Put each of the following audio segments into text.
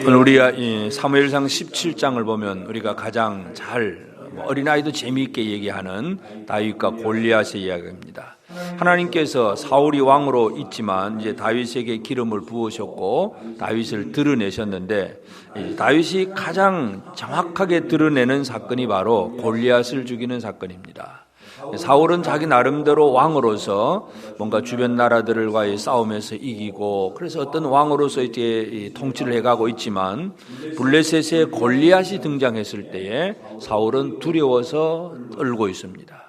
오늘 우리가 이 사무엘상 17장을 보면 우리가 가장 잘 어린아이도 재미있게 얘기하는 다윗과 골리앗의 이야기입니다. 하나님께서 사울이 왕으로 있지만 이제 다윗에게 기름을 부으셨고 다윗을 드러내셨는데 다윗이 가장 정확하게 드러내는 사건이 바로 골리앗을 죽이는 사건입니다. 사울은 자기 나름대로 왕으로서 뭔가 주변 나라들과의 싸움에서 이기고 그래서 어떤 왕으로서 이제 통치를 해가고 있지만 블레셋의 골리앗이 등장했을 때에 사울은 두려워서 떨고 있습니다.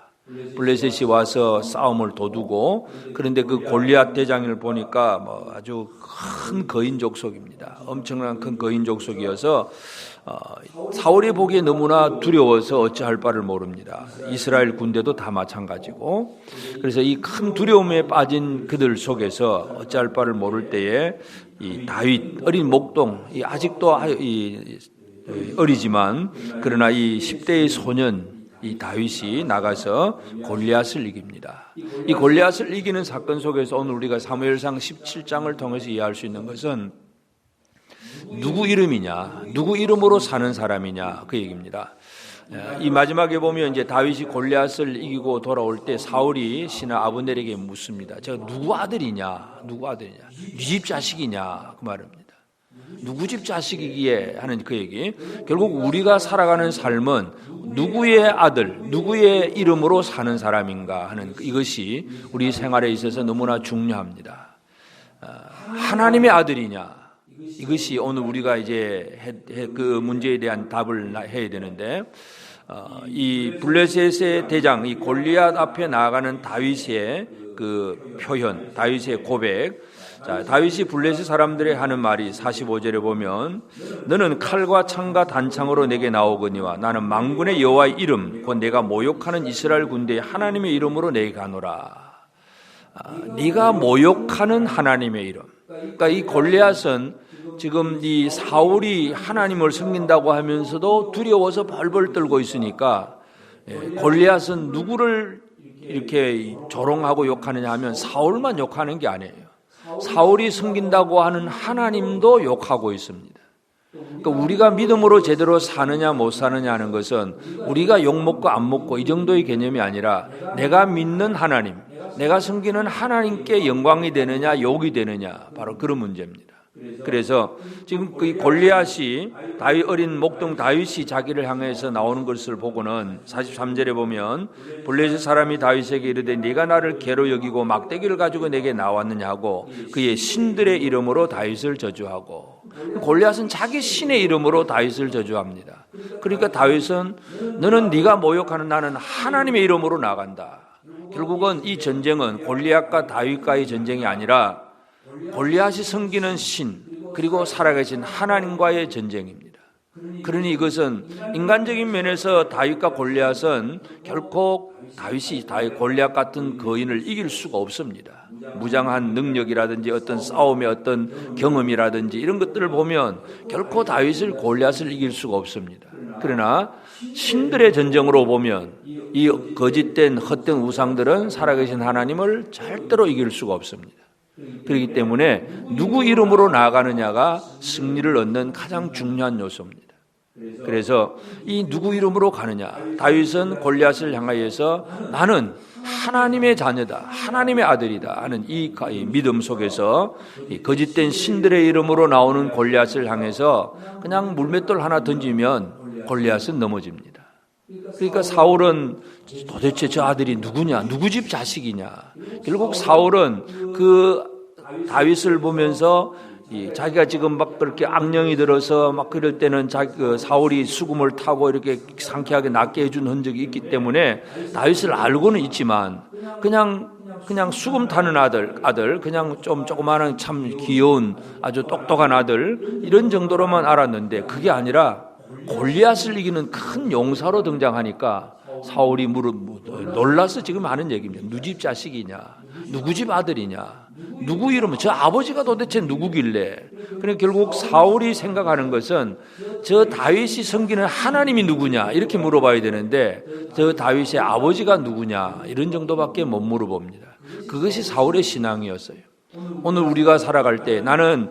블레셋이 와서 싸움을 도두고 그런데 그 골리앗 대장을 보니까 아주 큰 거인 족속입니다. 엄청난 큰 거인 족속이어서 사울이 보기에 너무나 두려워서 어찌할 바를 모릅니다. 이스라엘 군대도 다 마찬가지고 그래서 이 큰 두려움에 빠진 그들 속에서 어찌할 바를 모를 때에 이 다윗 어린 목동 아직도 어리지만 그러나 이 10대의 소년 이 다윗이 나가서 골리앗을 이깁니다. 이 골리앗을 이기는 사건 속에서 오늘 우리가 사무엘상 17장을 통해서 이해할 수 있는 것은 누구 이름이냐, 누구 이름으로 사는 사람이냐 그 얘기입니다. 이 마지막에 보면 이제 다윗이 골리앗을 이기고 돌아올 때 사울이 신하 아브넬에게 묻습니다. 제가 누구 아들이냐, 누구 아들이냐, 네 집 자식이냐 그 말입니다. 누구 집 자식이기에 하는 그 얘기. 결국 우리가 살아가는 삶은 누구의 아들, 누구의 이름으로 사는 사람인가 하는 이것이 우리 생활에 있어서 너무나 중요합니다. 하나님의 아들이냐, 이것이 오늘 우리가 이제 그 문제에 대한 답을 해야 되는데 이 블레셋의 대장, 이 골리앗 앞에 나아가는 다윗의 그 표현, 다윗의 고백. 자, 다윗이 블레셋 사람들이 하는 말이 45절에 보면 너는 칼과 창과 단창으로 내게 나오거니와 나는 만군의 여호와의 이름 곧 내가 모욕하는 이스라엘 군대의 하나님의 이름으로 내게 가노라. 네가 모욕하는 하나님의 이름. 그러니까 이 골리앗은 지금 이 사울이 하나님을 섬긴다고 하면서도 두려워서 벌벌 떨고 있으니까 골리앗은 누구를 이렇게 조롱하고 욕하느냐 하면 사울만 욕하는 게 아니에요. 사울이 섬긴다고 하는 하나님도 욕하고 있습니다. 그러니까 우리가 믿음으로 제대로 사느냐 못 사느냐 하는 것은 우리가 욕먹고 안 먹고 이 정도의 개념이 아니라 내가 믿는 하나님, 내가 섬기는 하나님께 영광이 되느냐 욕이 되느냐 바로 그런 문제입니다. 그래서 지금 그 골리앗이 다윗 어린 목동 다윗이 자기를 향해서 나오는 것을 보고는 43절에 보면 블레셋 사람이 다윗에게 이르되 네가 나를 개로 여기고 막대기를 가지고 내게 나왔느냐 하고 그의 신들의 이름으로 다윗을 저주하고 골리앗은 자기 신의 이름으로 다윗을 저주합니다. 그러니까 다윗은 너는 네가 모욕하는 나는 하나님의 이름으로 나간다. 결국은 이 전쟁은 골리앗과 다윗과의 전쟁이 아니라 골리앗이 섬기는 신 그리고 살아계신 하나님과의 전쟁입니다. 그러니 이것은 인간적인 면에서 다윗과 골리앗은 결코 다윗이 골리앗 같은 거인을 이길 수가 없습니다. 무장한 능력이라든지 어떤 싸움의 어떤 경험이라든지 이런 것들을 보면 결코 다윗을 골리앗을 이길 수가 없습니다. 그러나 신들의 전쟁으로 보면 이 거짓된 헛된 우상들은 살아계신 하나님을 절대로 이길 수가 없습니다. 그렇기 때문에 누구 이름으로 나아가느냐가 승리를 얻는 가장 중요한 요소입니다. 그래서 이 누구 이름으로 가느냐, 다윗은 골리앗을 향하여서 나는 하나님의 자녀다, 하나님의 아들이다 하는 이 믿음 속에서 이 거짓된 신들의 이름으로 나오는 골리앗을 향해서 그냥 물맷돌 하나 던지면 골리앗은 넘어집니다. 그러니까 사울은 도대체 저 아들이 누구냐, 누구 집 자식이냐. 결국 사울은 그 다윗을 보면서 자기가 지금 막 그렇게 악령이 들어서 막 그럴 때는 사울이 수금을 타고 이렇게 상쾌하게 낫게 해준 흔적이 있기 때문에 다윗을 알고는 있지만 그냥 수금 타는 아들 그냥 좀 조그마한 참 귀여운 아주 똑똑한 아들 이런 정도로만 알았는데 그게 아니라 골리앗을 이기는 큰 용사로 등장하니까 사울이 놀라서 지금 하는 얘기입니다. 누구 집 자식이냐, 누구 집 아들이냐, 누구 이름은 저 아버지가 도대체 누구길래. 그러니까 결국 사울이 생각하는 것은 저 다윗이 섬기는 하나님이 누구냐 이렇게 물어봐야 되는데 저 다윗의 아버지가 누구냐 이런 정도밖에 못 물어봅니다. 그것이 사울의 신앙이었어요. 오늘 우리가 살아갈 때 나는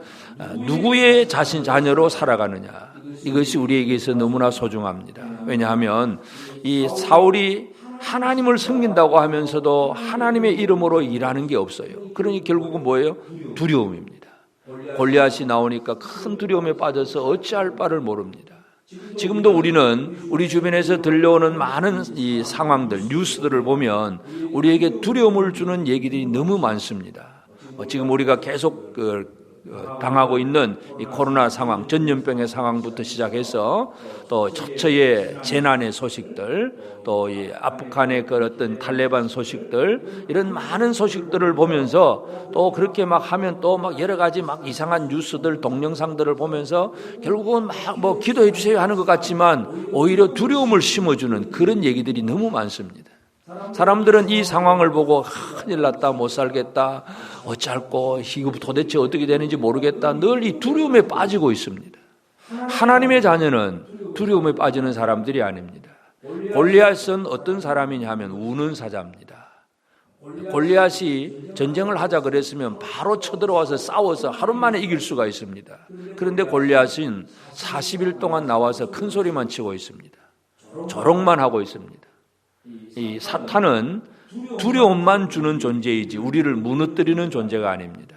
누구의 자녀로 살아가느냐, 이것이 우리에게서 너무나 소중합니다. 왜냐하면 이 사울이 하나님을 섬긴다고 하면서도 하나님의 이름으로 일하는 게 없어요. 그러니 결국은 뭐예요? 두려움입니다. 골리앗이 나오니까 큰 두려움에 빠져서 어찌할 바를 모릅니다. 지금도 우리는 우리 주변에서 들려오는 많은 이 상황들, 뉴스들을 보면 우리에게 두려움을 주는 얘기들이 너무 많습니다. 지금 우리가 계속 당하고 있는 이 코로나 상황, 전염병의 상황부터 시작해서 또 처처의 재난의 소식들, 또 이 아프간의 그 어떤 탈레반 소식들, 이런 많은 소식들을 보면서 또 그렇게 막 하면 또 막 여러 가지 막 이상한 뉴스들, 동영상들을 보면서 결국은 막 뭐 기도해 주세요 하는 것 같지만 오히려 두려움을 심어주는 그런 얘기들이 너무 많습니다. 사람들은 이 상황을 보고 큰일 났다, 못 살겠다, 어쩔고 이거 도대체 어떻게 되는지 모르겠다, 늘 이 두려움에 빠지고 있습니다. 하나님의 자녀는 두려움에 빠지는 사람들이 아닙니다. 골리앗은 어떤 사람이냐 하면 우는 사자입니다. 골리앗이 전쟁을 하자 그랬으면 바로 쳐들어와서 싸워서 하루 만에 이길 수가 있습니다. 그런데 골리앗은 40일 동안 나와서 큰 소리만 치고 있습니다. 조롱만 하고 있습니다. 이 사탄은 두려움만 주는 존재이지 우리를 무너뜨리는 존재가 아닙니다.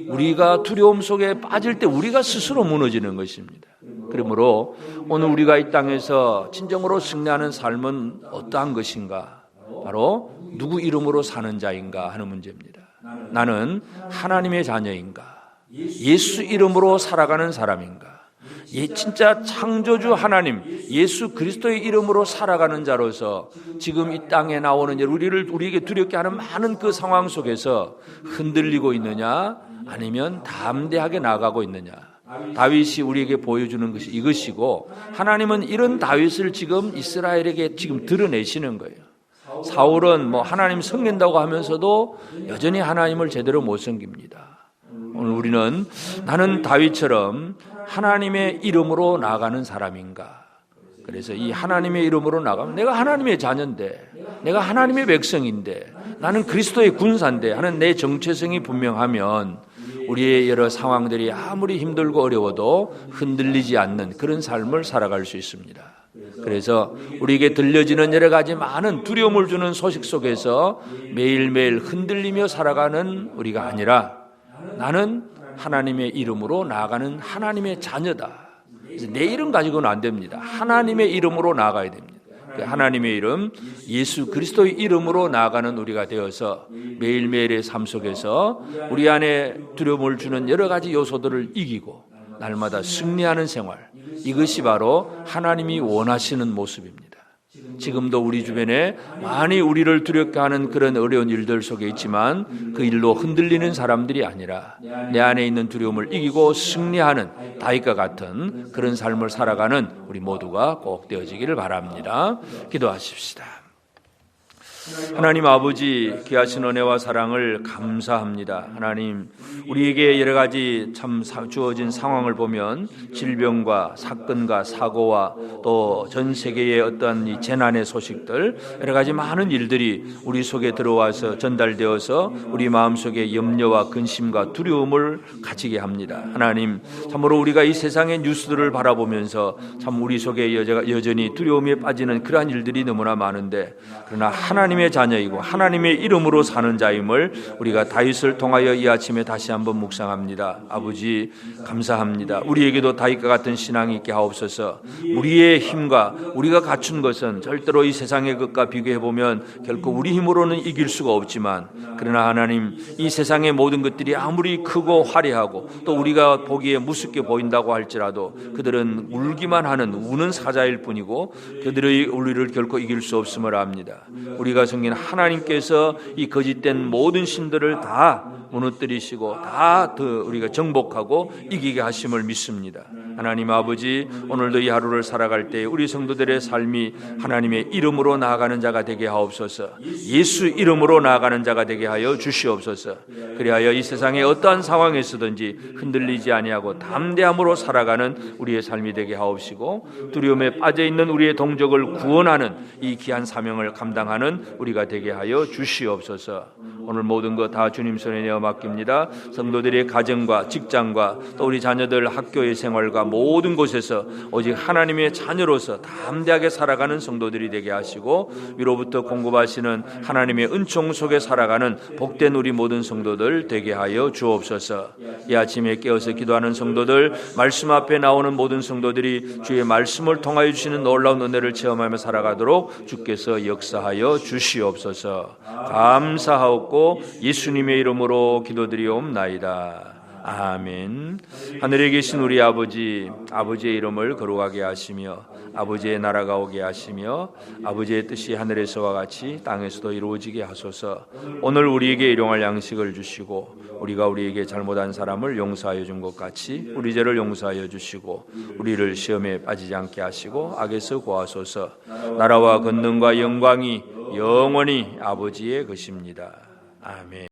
우리가 두려움 속에 빠질 때 우리가 스스로 무너지는 것입니다. 그러므로 오늘 우리가 이 땅에서 진정으로 승리하는 삶은 어떠한 것인가? 바로 누구 이름으로 사는 자인가 하는 문제입니다. 나는 하나님의 자녀인가? 예수 이름으로 살아가는 사람인가? 진짜 창조주 하나님 예수 그리스도의 이름으로 살아가는 자로서 지금 이 땅에 나오는 우리에게 두렵게 하는 많은 그 상황 속에서 흔들리고 있느냐, 아니면 담대하게 나아가고 있느냐. 다윗이 우리에게 보여주는 것이 이것이고, 하나님은 이런 다윗을 지금 이스라엘에게 지금 드러내시는 거예요. 사울은 뭐 하나님 섬긴다고 하면서도 여전히 하나님을 제대로 못 섬깁니다. 오늘 우리는 나는 다윗처럼 하나님의 이름으로 나아가는 사람인가? 그래서 이 하나님의 이름으로 나가면 내가 하나님의 자녀인데, 내가 하나님의 백성인데, 나는 그리스도의 군사인데 하는 내 정체성이 분명하면 우리의 여러 상황들이 아무리 힘들고 어려워도 흔들리지 않는 그런 삶을 살아갈 수 있습니다. 그래서 우리에게 들려지는 여러 가지 많은 두려움을 주는 소식 속에서 매일매일 흔들리며 살아가는 우리가 아니라, 나는 하나님의 이름으로 나아가는 하나님의 자녀다. 그래서 내 이름 가지고는 안 됩니다. 하나님의 이름으로 나아가야 됩니다. 하나님의 이름, 예수 그리스도의 이름으로 나아가는 우리가 되어서 매일매일의 삶 속에서 우리 안에 두려움을 주는 여러 가지 요소들을 이기고 날마다 승리하는 생활, 이것이 바로 하나님이 원하시는 모습입니다. 지금도 우리 주변에 많이 우리를 두렵게 하는 그런 어려운 일들 속에 있지만 그 일로 흔들리는 사람들이 아니라 내 안에 있는 두려움을 이기고 승리하는 다윗과 같은 그런 삶을 살아가는 우리 모두가 꼭 되어지기를 바랍니다. 기도하십시다. 하나님 아버지, 귀하신 은혜와 사랑을 감사합니다. 하나님, 우리에게 여러 가지 참 주어진 상황을 보면 질병과 사건과 사고와 또 전 세계의 어떤 이 재난의 소식들, 여러 가지 많은 일들이 우리 속에 들어와서 전달되어서 우리 마음속에 염려와 근심과 두려움을 가지게 합니다. 하나님, 참으로 우리가 이 세상의 뉴스들을 바라보면서 참 우리 속에 여전히 두려움에 빠지는 그러한 일들이 너무나 많은데, 그러나 하나님의 자녀이고 하나님의 이름으로 사는 자임을 우리가 다윗을 통하여 이 아침에 다시 한번 묵상합니다. 아버지, 감사합니다. 우리에게도 다윗과 같은 신앙이 있게 하옵소서. 우리의 힘과 우리가 갖춘 것은 절대로 이 세상의 것과 비교해보면 결코 우리 힘으로는 이길 수가 없지만, 그러나 하나님, 이 세상의 모든 것들이 아무리 크고 화려하고 또 우리가 보기에 무섭게 보인다고 할지라도 그들은 울기만 하는 우는 사자일 뿐이고 그들의 우리를 결코 이길 수 없음을 압니다. 우리가 성긴 하나님께서 이 거짓된 모든 신들을 다 무너뜨리시고 다 우리가 정복하고 이기게 하심을 믿습니다. 하나님 아버지, 오늘도 이 하루를 살아갈 때 우리 성도들의 삶이 하나님의 이름으로 나아가는 자가 되게 하옵소서. 예수 이름으로 나아가는 자가 되게 하여 주시옵소서. 그리하여 이 세상의 어떠한 상황에서든지 흔들리지 아니하고 담대함으로 살아가는 우리의 삶이 되게 하옵시고, 두려움에 빠져있는 우리의 동족을 구원하는 이 귀한 사명을 감당하는 우리가 되게 하여 주시옵소서. 오늘 모든 것 다 주님 손에 내어 맡깁니다. 성도들의 가정과 직장과 또 우리 자녀들 학교의 생활과 모든 곳에서 오직 하나님의 자녀로서 담대하게 살아가는 성도들이 되게 하시고, 위로부터 공급하시는 하나님의 은총 속에 살아가는 복된 우리 모든 성도들 되게 하여 주옵소서. 이 아침에 깨어서 기도하는 성도들, 말씀 앞에 나오는 모든 성도들이 주의 말씀을 통하여 주시는 놀라운 은혜를 체험하며 살아가도록 주께서 역사하여 주시옵소서. 감사하옵고 예수님의 이름으로 기도드리옵나이다. 아멘. 하늘에 계신 우리 아버지, 아버지의 이름을 거룩하게 하시며 아버지의 나라가 오게 하시며 아버지의 뜻이 하늘에서와 같이 땅에서도 이루어지게 하소서. 오늘 우리에게 일용할 양식을 주시고 우리가 우리에게 잘못한 사람을 용서하여 준 것 같이 우리 죄를 용서하여 주시고 우리를 시험에 빠지지 않게 하시고 악에서 구하소서. 나라와 권능과 영광이 영원히 아버지의 것입니다. 아멘.